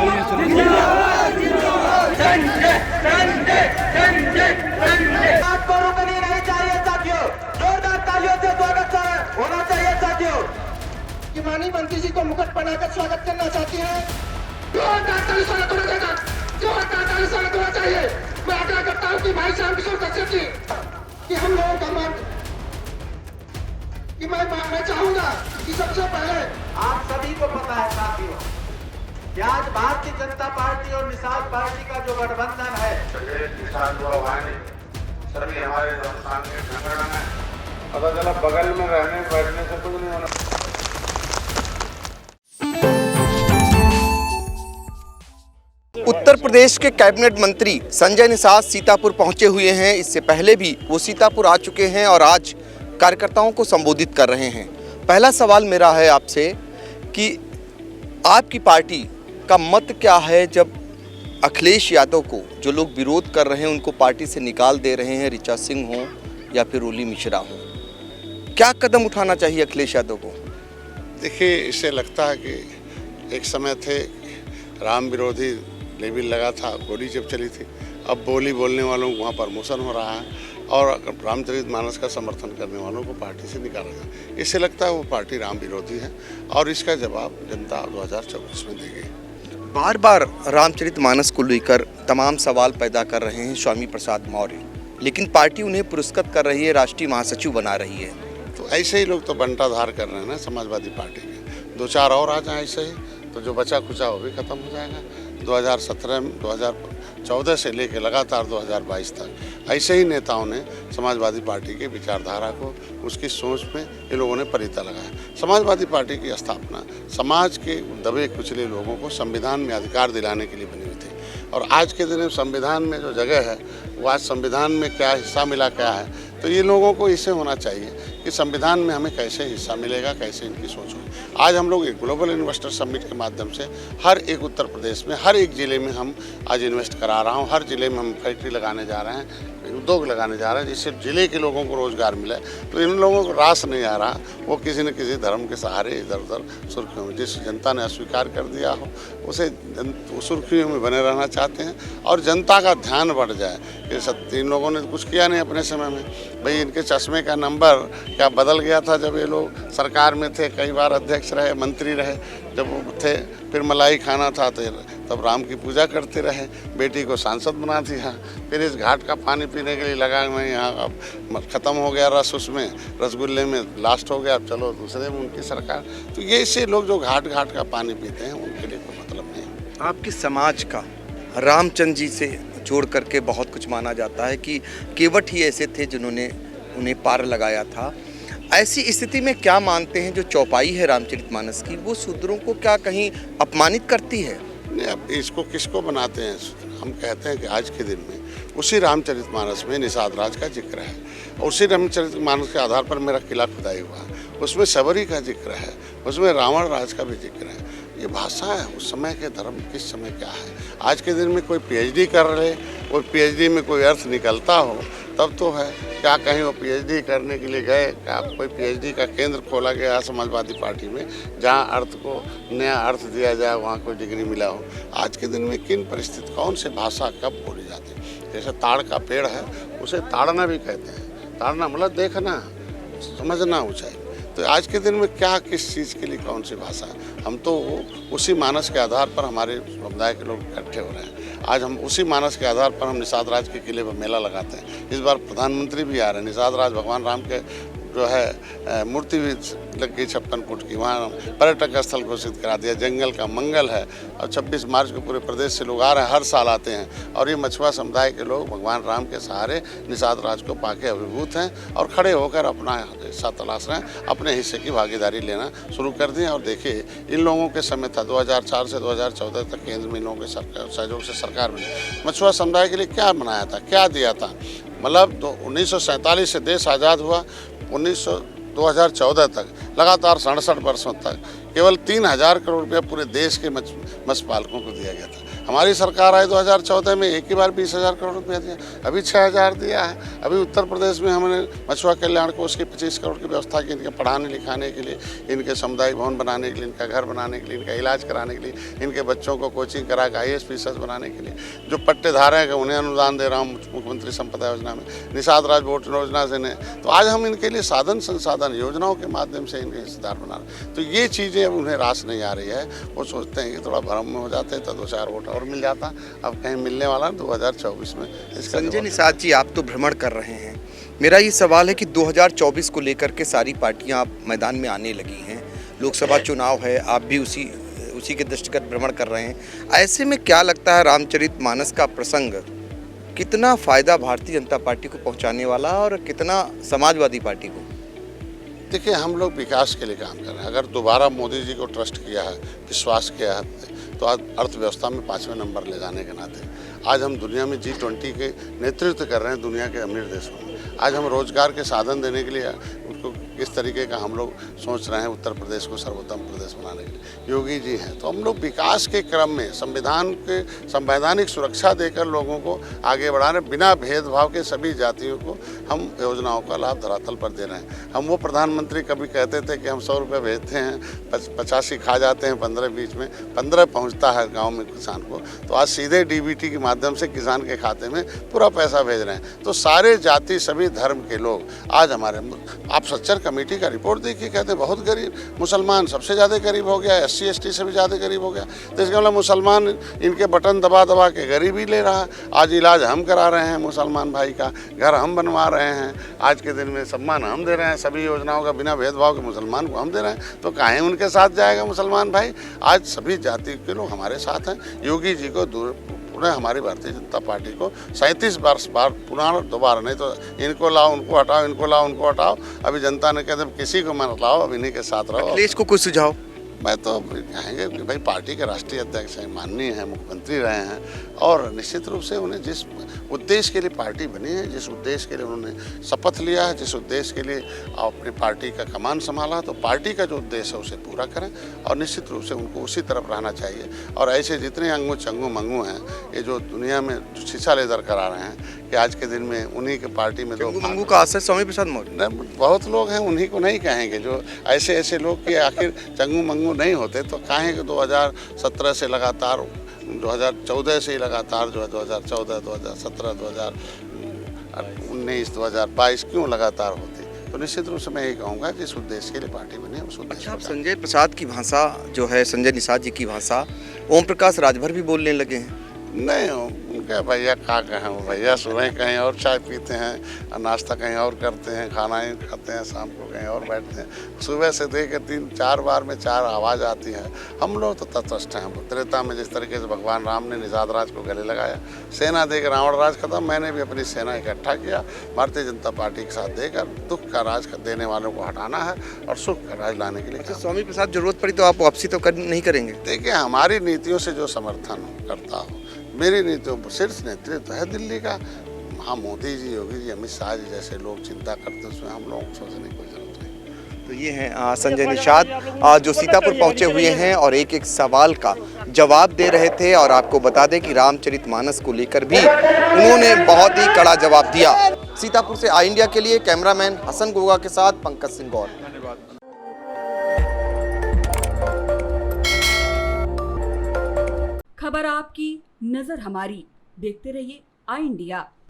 आपको रुकनी नहीं चाहिए साथियों, जोरदार तालियों से स्वागत होना चाहिए साथियों। कि माननीय मंत्री जी को मुकुट बनाकर स्वागत करना चाहती हैं। जोरदार ताली स्वागत होना चाहिए, जोरदार ताली स्वागत होना चाहिए। मैं आग्रह करता हूँ कि भाई श्याम किशोर कश्यप जी कि हम लोगों का मान कि मैं चाहूंगा कि सबसे पहले आप सभी को पता है साथियों कि आज भारतीय जनता पार्टी और निषाद पार्टी का जो गठबंधन है, सभी हमारे हिंदुस्तान के संगठन है। पता चला बगल में रहने बैठने से कुछ नहीं होना। उत्तर प्रदेश के कैबिनेट मंत्री संजय निषाद सीतापुर पहुंचे हुए हैं। इससे पहले भी वो सीतापुर आ चुके हैं और आज कार्यकर्ताओं को संबोधित कर रहे हैं। पहला सवाल मेरा है आपसे कि आपकी पार्टी का मत क्या है जब अखिलेश यादव को जो लोग विरोध कर रहे हैं उनको पार्टी से निकाल दे रहे हैं, ऋचा सिंह हो या फिर ओली मिश्रा हो, क्या कदम उठाना चाहिए अखिलेश यादव को? देखिए, इससे लगता है कि एक समय थे राम विरोधी लेबिल लगा था, गोली जब चली थी, अब बोली बोलने वालों को वहाँ प्रमोशन हो रहा है और रामचरितमानस का समर्थन करने वालों को पार्टी से निकाला जाए। इससे लगता है वो पार्टी राम विरोधी है और इसका जवाब जनता 2024 में देगी। बार बार रामचरितमानस को लेकर तमाम सवाल पैदा कर रहे हैं स्वामी प्रसाद मौर्य, लेकिन पार्टी उन्हें पुरस्कृत कर रही है, राष्ट्रीय महासचिव बना रही है। तो ऐसे ही लोग तो बंटाधार कर रहे हैं ना समाजवादी पार्टी के। 2-4 और आ जाए ऐसे ही तो जो बचा खुचा वो भी खत्म हो जाएगा। 2017 में 2014 से लेकर लगातार 2022 तक ऐसे ही नेताओं ने समाजवादी पार्टी के विचारधारा को, उसकी सोच में ये लोगों ने परिता लगाया। समाजवादी पार्टी की स्थापना समाज के दबे कुचले लोगों को संविधान में अधिकार दिलाने के लिए बनी हुई थी और आज के दिन में संविधान में जो जगह है वो आज संविधान में क्या हिस्सा मिला क्या है, तो ये लोगों को इससे होना चाहिए कि संविधान में हमें कैसे हिस्सा मिलेगा, कैसे इनकी सोच होगी। आज हम लोग एक ग्लोबल इन्वेस्टर समिट के माध्यम से हर एक उत्तर प्रदेश में हर एक ज़िले में हम आज इन्वेस्ट करा रहा हूँ। हर ज़िले में हम फैक्ट्री लगाने जा रहे हैं, उद्योग लगाने जा रहे हैं, जिससे ज़िले के लोगों को रोज़गार मिले। तो इन लोगों को रास नहीं आ रहा, वो किसी न किसी धर्म के सहारे इधर उधर सुर्खियों में, जिस जनता ने अस्वीकार कर दिया हो उसे सुर्खियों में बने रहना चाहते हैं और जनता का ध्यान बढ़ जाए कि इन लोगों ने कुछ किया नहीं अपने समय में। भाई इनके चश्मे का नंबर क्या बदल गया था जब ये लोग सरकार में थे, कई बार अध्यक्ष रहे, मंत्री रहे, जब वो थे फिर मलाई खाना था तो तब राम की पूजा करते रहे, बेटी को सांसद बना दिया, फिर इस घाट का पानी पीने के लिए लगा मैं यहाँ, अब ख़त्म हो गया रस, उसमें रसगुल्ले में लास्ट हो गया, अब चलो दूसरे में उनकी सरकार। तो ये ऐसे लोग जो घाट घाट का पानी पीते हैं उनके लिए कोई मतलब नहीं। आपके समाज का रामचंद्र जी से जोड़ करके बहुत कुछ माना जाता है कि केवट ही ऐसे थे जिन्होंने उन्हें पार लगाया था। ऐसी स्थिति में क्या मानते हैं जो चौपाई है रामचरितमानस की, वो शूद्रों को क्या कहीं अपमानित करती है? नहीं, अब इसको किसको बनाते हैं? हम कहते हैं कि आज के दिन में उसी रामचरितमानस में निषाद राज का जिक्र है, उसी रामचरितमानस के आधार पर मेरा किला खुदाई हुआ, उसमें सबरी का जिक्र है, उसमें रावण राज का भी जिक्र है। ये भाषा है उस समय के धर्म किस समय क्या है। आज के दिन में कोई पीएचडी कर रहे, और पीएचडी में कोई अर्थ निकलता हो तब तो है। क्या कहीं वो पीएचडी करने के लिए गए, क्या कोई पीएचडी का केंद्र खोला गया समाजवादी पार्टी में जहां अर्थ को नया अर्थ दिया जाए, वहां कोई डिग्री मिला हो? आज के दिन में किन परिस्थिति, कौन से भाषा कब बोली जाती है? जैसे ताड़ का पेड़ है उसे ताड़ना भी कहते हैं। ताड़ना मतलब देखना, समझना ऊंचाई। तो आज के दिन में क्या किस चीज़ के लिए कौन सी भाषा है? हम तो उसी मानस के आधार पर हमारे समुदाय के लोग इकट्ठे हो रहे हैं। आज हम उसी मानस के आधार पर हम निषाद राज के किले पर मेला लगाते हैं। इस बार प्रधानमंत्री भी आ रहे हैं। निषाद राज भगवान राम के जो है मूर्ति भी लग गई 56 फुट की, वहाँ पर्यटक स्थल घोषित करा दिया। जंगल का मंगल है और 26 मार्च को पूरे प्रदेश से लोग आ रहे हैं, हर साल आते हैं। और ये मछुआ समुदाय के लोग भगवान राम के सहारे निषाद राज को पाके अभिभूत हैं और खड़े होकर अपना हिस्सा तलाश रहे हैं, अपने हिस्से की भागीदारी लेना शुरू कर दी। और देखिए, इन लोगों के समय था 2004 से 2014 तक केंद्र में इन लोगों के सहयोग से सरकार बनी। मछुआ समुदाय के लिए क्या बनाया था, क्या दिया था? मतलब 1947 से देश आज़ाद हुआ, 2014 तक लगातार 67 वर्षों तक केवल 3000 करोड़ रुपया पूरे देश के मत्स्य पालकों को दिया गया था। हमारी सरकार आई 2014 में एक ही बार 20,000 करोड़ रुपया दिया, अभी 6,000 दिया है। अभी उत्तर प्रदेश में हमने मछुआ कल्याण कोष की 25 करोड़ की व्यवस्था की, इनके पढ़ाने लिखाने के लिए, इनके सामुदायिक भवन बनाने के लिए, इनका घर बनाने के लिए, इनका इलाज कराने के लिए, इनके बच्चों को कोचिंग करा के IAS PCS बनाने के लिए। जो पट्टेधारक है उन्हें अनुदान दे रहा हूँ मुख्यमंत्री संपदा योजना में, निषाद राज वोट योजना से ने। तो आज हम इनके लिए साधन संसाधन योजनाओं के माध्यम से इनके हिस्सेदार बना रहे हैं। तो ये चीज़ें अब उन्हें रास नहीं आ रही है। वो सोचते हैं कि थोड़ा भ्रम में हो जाते हैं तो 2-4 वोट और मिल जाता, अब कहीं मिलने वाला 2024 में। संजय निषाद जी, आप तो भ्रमण कर रहे हैं, मेरा ये सवाल है कि 2024 को लेकर के सारी पार्टियां आप मैदान में आने लगी हैं, लोकसभा चुनाव है, आप भी उसी के दृष्टिगत भ्रमण कर रहे हैं। ऐसे में क्या लगता है रामचरितमानस का प्रसंग कितना फ़ायदा भारतीय जनता पार्टी को पहुंचाने वाला और कितना समाजवादी पार्टी को? देखिए, हम लोग विकास के लिए काम कर रहे हैं। अगर दोबारा मोदी जी को ट्रस्ट किया है, विश्वास किया है, तो आज अर्थव्यवस्था में 5वें नंबर ले जाने के नाते आज हम दुनिया में G20 के नेतृत्व कर रहे हैं, दुनिया के अमीर देशों में। आज हम रोजगार के साधन देने के लिए उनको किस तरीके का हम लोग सोच रहे हैं उत्तर प्रदेश को सर्वोत्तम प्रदेश बनाने के लिए योगी जी हैं। तो हम लोग विकास के क्रम में संविधान के संवैधानिक सुरक्षा देकर लोगों को आगे बढ़ा रहे हैं। बिना भेदभाव के सभी जातियों को हम योजनाओं का लाभ धरातल पर दे रहे हैं। हम वो प्रधानमंत्री कभी कहते थे कि हम 100 रुपये भेजते हैं, 85 खा जाते हैं, 15 बीच में 15 पहुँचता है गाँव में किसान को। तो आज सीधे DBT के माध्यम से किसान के खाते में पूरा पैसा भेज रहे हैं। तो सारे जाति, सभी धर्म के लोग आज हमारे, आप सच्चर कमेटी का रिपोर्ट देखिए, कहते हैं बहुत गरीब, मुसलमान सबसे ज़्यादा गरीब हो गया, SC ST से भी ज़्यादा गरीब हो गया। तो इसका मतलब मुसलमान इनके बटन दबा दबा के गरीबी ले रहा है। आज इलाज हम करा रहे हैं मुसलमान भाई का, घर हम बनवा रहे हैं, आज के दिन में सम्मान हम दे रहे हैं, सभी योजनाओं का बिना भेदभाव के मुसलमान को हम दे रहे हैं। तो काहे उनके साथ जाएगा मुसलमान भाई? आज सभी जाति के लोग हमारे साथ हैं। योगी जी को पुनः हमारी भारतीय जनता पार्टी को 37 बार पुनः दोबारा, नहीं तो इनको लाओ उनको हटाओ, इनको लाओ उनको हटाओ। अभी जनता ने कहते किसी को मत लाओ, अब इन्हीं के साथ रहो। अखिलेश को कुछ सुझाव? मैं तो कहेंगे कि भाई पार्टी के राष्ट्रीय अध्यक्ष हैं, माननीय हैं, मुख्यमंत्री रहे हैं, और निश्चित रूप से उन्हें जिस उद्देश्य के लिए पार्टी बनी है, जिस उद्देश्य के लिए उन्होंने शपथ लिया है, जिस उद्देश्य के लिए अपनी पार्टी का कमान संभाला, तो पार्टी का जो उद्देश्य है उसे पूरा करें। और निश्चित रूप से उनको उसी तरफ रहना चाहिए। और ऐसे जितने अंगू चंगू मंगू हैं, ये जो दुनिया में जो शीशा लेदर करा रहे हैं कि आज के दिन में उन्हीं के पार्टी में दो मंगू का असर स्वामी प्रसाद मौर्य, बहुत लोग हैं, उन्हीं को नहीं कहेंगे। जो ऐसे लोग कि आखिर चंगू मंगू नहीं होते तो काहे कि 2017 से लगातार, 2014 से ही लगातार जो है 2014, 2017, 2019, 2022 क्यों लगातार होती? तो निश्चित रूप से मैं यही कहूँगा जिस उद्देश्य के लिए पार्टी बनी है उस उद्देश्य। संजय प्रसाद की भाषा जो है, संजय निषाद जी की भाषा ओम प्रकाश राजभर भी बोलने लगे हैं। नहीं, उनके भैया कहाँ कहें, वो भैया सुबह कहीं और चाय पीते हैं, नाश्ता कहीं और करते हैं, खाना ही खाते हैं, शाम को कहीं और बैठते हैं। सुबह से देख के 3-4 बार में 4 आवाज़ आती है। हम लोग तो तटस्थ हैं। त्रेता में जिस तरीके से भगवान राम ने निषाद राज को गले लगाया, सेना देकर रावण राज खत्म, मैंने भी अपनी सेना इकट्ठा किया, भारतीय जनता पार्टी के साथ देकर दुख का राज देने वालों को हटाना है और सुख का राज लाने के लिए। अच्छा, स्वामी प्रसाद जरूरत पड़ी तो आप वापसी तो नहीं करेंगे? देखिए, हमारी नीतियों से जो समर्थन करता हो, मेरी नीतियों पर शीर्ष नेतृत्व है दिल्ली का। हाँ, मोदी जी, योगी जी, अमित शाह जी जैसे लोग चिंता करते हैं, उसमें हम लोगों को सोचने की कोई जरूरत नहीं। तो ये हैं संजय निषाद जो सीतापुर पहुंचे हुए हैं और एक सवाल का जवाब दे रहे थे। और आपको बता दें कि रामचरितमानस को लेकर भी उन्होंने बहुत ही कड़ा जवाब दिया। सीतापुर से आई इंडिया के लिए कैमरामैन हसन गोगा के साथ पंकज सिंह गौर। खबर आपकी, नजर हमारी। देखते रहिए आई इंडिया।